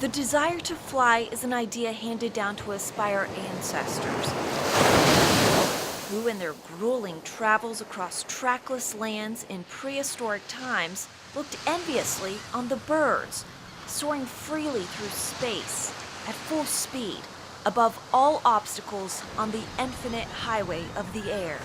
The desire to fly is an idea handed down to us by our ancestors, who in their grueling travels across trackless lands in prehistoric times looked enviously on the birds, soaring freely through space at full speed above all obstacles on the infinite highway of the air.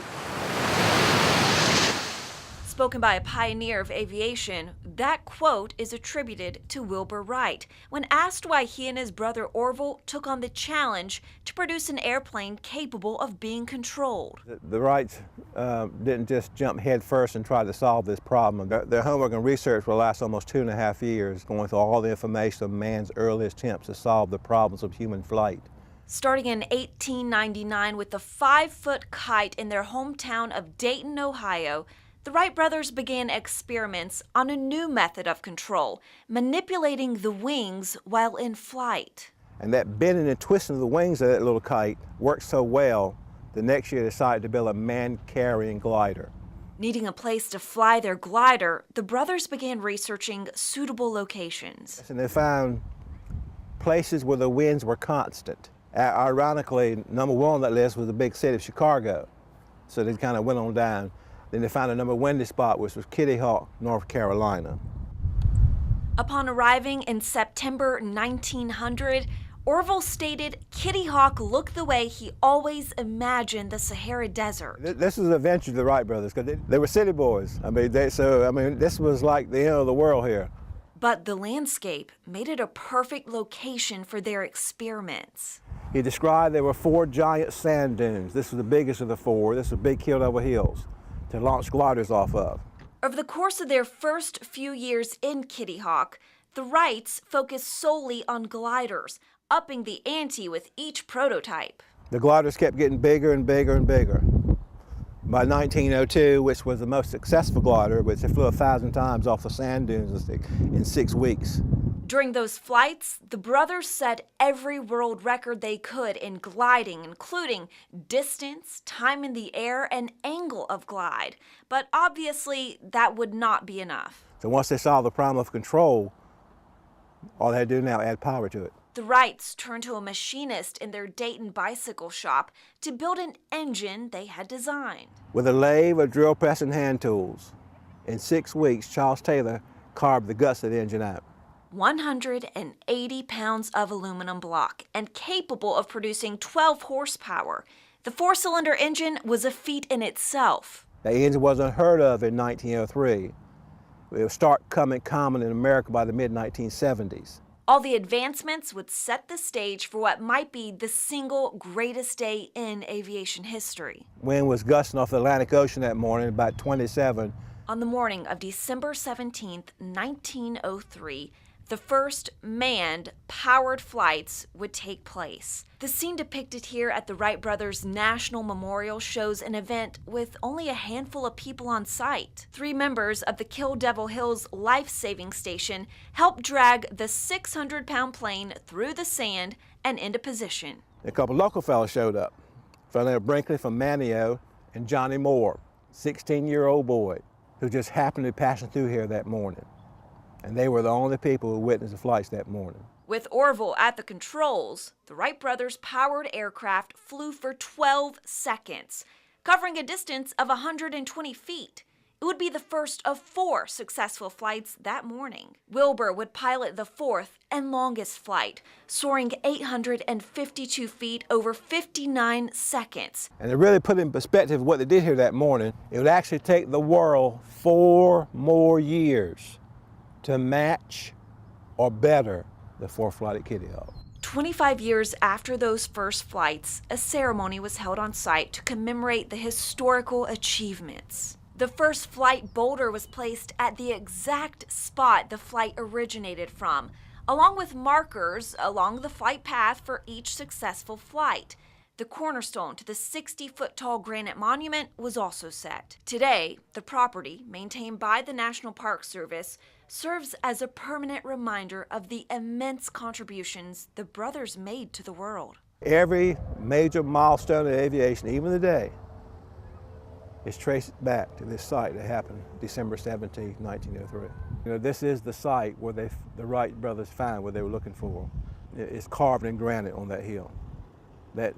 Spoken by a pioneer of aviation, that quote is attributed to Wilbur Wright when asked why he and his brother Orville took on the challenge to produce an airplane capable of being controlled. The Wrights didn't just jump head first and try to solve this problem. Their homework and research will last almost 2.5 years, going through all the information of man's earliest attempts to solve the problems of human flight. Starting in 1899 with a 5-foot kite in their hometown of Dayton, Ohio, the Wright brothers began experiments on a new method of control, manipulating the wings while in flight. And that bending and twisting of the wings of that little kite worked so well, the next year they decided to build a man-carrying glider. Needing a place to fly their glider, the brothers began researching suitable locations. And they found places where the winds were constant. Ironically, number one on that list was the big city of Chicago. So they kind of went on down. Then they found another windy spot, which was Kitty Hawk, North Carolina. Upon arriving in September 1900, Orville stated Kitty Hawk looked the way he always imagined the Sahara Desert. This was an adventure to the Wright brothers, because they were city boys. This was like the end of the world here. But the landscape made it a perfect location for their experiments. He described there were 4 giant sand dunes. This was the biggest of the 4. This was big hill over hills to launch gliders off of. Over the course of their first few years in Kitty Hawk, the Wrights focused solely on gliders, upping the ante with each prototype. The gliders kept getting bigger and bigger and bigger. By 1902, which was the most successful glider, which they flew 1,000 times off the sand dunes in 6 weeks. During those flights, the brothers set every world record they could in gliding, including distance, time in the air, and angle of glide. But obviously, that would not be enough. So once they solved the problem of control, all they had to do now add power to it. The Wrights turned to a machinist in their Dayton bicycle shop to build an engine they had designed. With a lathe, a drill press, and hand tools, in 6 weeks, Charles Taylor carved the guts of the engine out. 180 pounds of aluminum block and capable of producing 12 horsepower. The 4-cylinder engine was a feat in itself. The engine was unheard of in 1903. It would start coming common in America by the mid-1970s. All the advancements would set the stage for what might be the single greatest day in aviation history. Wind was gusting off the Atlantic Ocean that morning, about 27. On the morning of December 17, 1903, the first manned, powered flights would take place. The scene depicted here at the Wright brothers' National Memorial shows an event with only a handful of people on site. 3 members of the Kill Devil Hills life-saving station helped drag the 600-pound plane through the sand and into position. A couple local fellows showed up. Fellow Brinkley from Manio and Johnny Moore, 16-year-old boy, who just happened to be passing through here that morning. And they were the only people who witnessed the flights that morning. With Orville at the controls, the Wright brothers' powered aircraft flew for 12 seconds, covering a distance of 120 feet. It would be the first of 4 successful flights that morning. Wilbur would pilot the 4th and longest flight, soaring 852 feet over 59 seconds. And to really put in perspective what they did here that morning, it would actually take the world 4 more years to match or better the 4th flight at Kitty Hawk. 25 years after those first flights, a ceremony was held on site to commemorate the historical achievements. The first flight boulder was placed at the exact spot the flight originated from, along with markers along the flight path for each successful flight. The cornerstone to the 60-foot-tall granite monument was also set. Today, the property, maintained by the National Park Service, serves as a permanent reminder of the immense contributions the brothers made to the world. Every major milestone in aviation, even today, is traced back to this site that happened December 17, 1903. This is the site where the Wright brothers found what they were looking for. It's carved in granite on that hill. That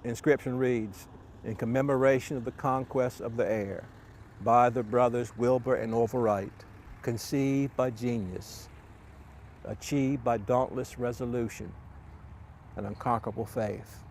inscription reads, "In commemoration of the conquest of the air by the brothers Wilbur and Orville Wright, conceived by genius, achieved by dauntless resolution and unconquerable faith."